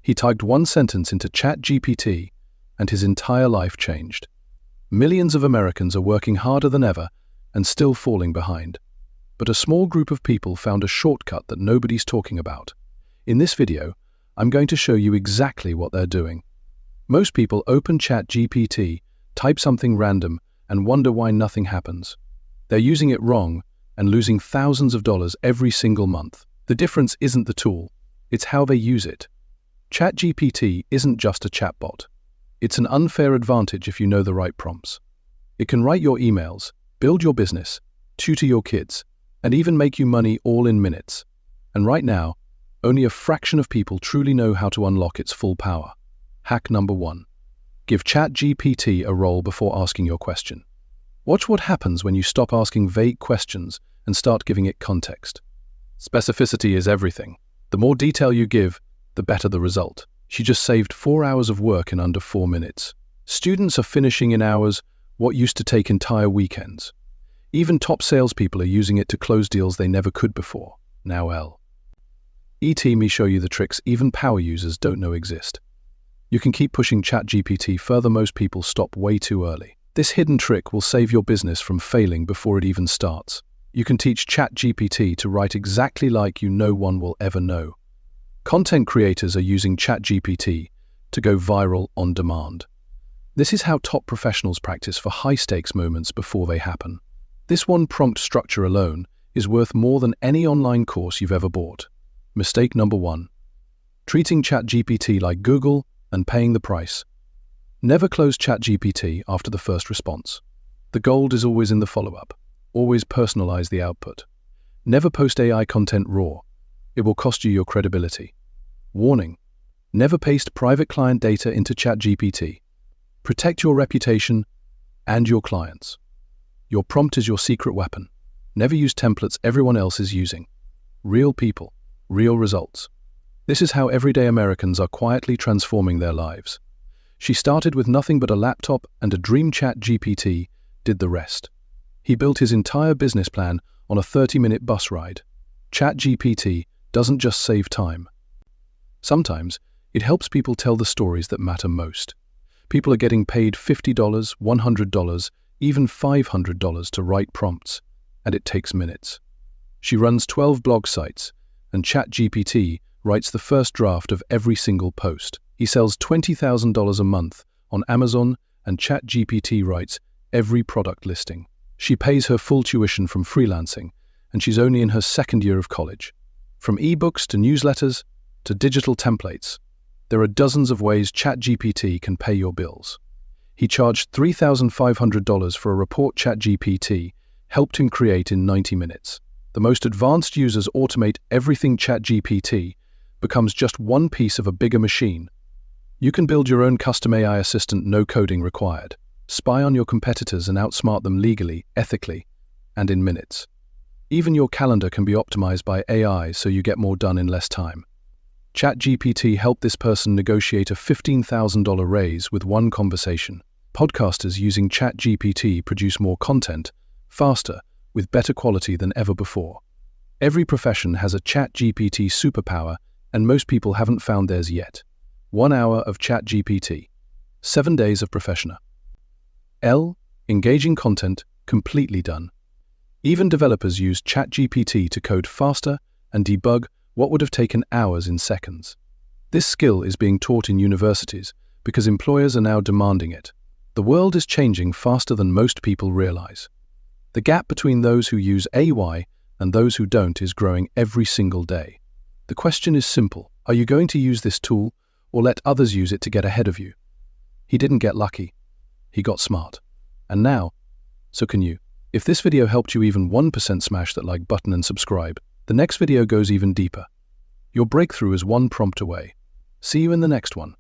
He typed one sentence into ChatGPT, and his entire life changed. Millions of Americans are working harder than ever and still falling behind. But a small group of people found a shortcut that nobody's talking about. In this video, I'm going to show you exactly what they're doing. Most people open ChatGPT, type something random, and wonder why nothing happens. They're using it wrong and losing thousands of dollars every single month. The difference isn't the tool, it's how they use it. ChatGPT isn't just a chatbot. It's an unfair advantage if you know the right prompts. It can write your emails, build your business, tutor your kids, and even make you money all in minutes. And right now, only a fraction of people truly know how to unlock its full power. Hack number 1. Give ChatGPT a role before asking your question. Watch what happens when you stop asking vague questions and start giving it context. Specificity is everything. The more detail you give, the better the result. She just saved 4 hours of work in under 4 minutes. Students are finishing in hours what used to take entire weekends. Even top salespeople are using it to close deals they never could before. Now let me show you the tricks even power users don't know exist. You can keep pushing ChatGPT further. Most people stop way too early. This hidden trick will save your business from failing before it even starts. You can teach ChatGPT to write exactly like no one will ever know. Content creators are using ChatGPT to go viral on demand. This is how top professionals practice for high-stakes moments before they happen. This one prompt structure alone is worth more than any online course you've ever bought. Mistake number 1. Treating ChatGPT like Google and paying the price. Never close ChatGPT after the first response. The gold is always in the follow-up. Always personalize the output. Never post AI content raw. It will cost you your credibility. Warning: never paste private client data into ChatGPT. Protect your reputation and your clients. Your prompt is your secret weapon. Never use templates everyone else is using. Real people, real results. This is how everyday Americans are quietly transforming their lives. She started with nothing but a laptop and a dream. ChatGPT did the rest. He built his entire business plan on a 30-minute bus ride. ChatGPT doesn't just save time. Sometimes it helps people tell the stories that matter most. People are getting paid $50, $100, even $500 to write prompts, and it takes minutes. She runs 12 blog sites, and ChatGPT writes the first draft of every single post. He sells $20,000 a month on Amazon, and ChatGPT writes every product listing. She pays her full tuition from freelancing, and she's only in her second year of college. From ebooks to newsletters to digital templates, there are dozens of ways ChatGPT can pay your bills. He charged $3,500 for a report ChatGPT helped him create in 90 minutes. The most advanced users automate everything. ChatGPT becomes just one piece of a bigger machine. You can build your own custom AI assistant, no coding required. Spy on your competitors and outsmart them legally, ethically, and in minutes. Even your calendar can be optimized by AI so you get more done in less time. ChatGPT helped this person negotiate a $15,000 raise with one conversation. Podcasters using ChatGPT produce more content, faster, with better quality than ever before. Every profession has a ChatGPT superpower, and most people haven't found theirs yet. 1 hour of ChatGPT. 7 days of professional. Engaging content, completely done. Even developers use ChatGPT to code faster and debug what would have taken hours in seconds. This skill is being taught in universities because employers are now demanding it. The world is changing faster than most people realize. The gap between those who use AI and those who don't is growing every single day. The question is simple: are you going to use this tool or let others use it to get ahead of you? He didn't get lucky. He got smart. And now, so can you. If this video helped you even 1%, smash that like button and subscribe. The next video goes even deeper. Your breakthrough is one prompt away. See you in the next one.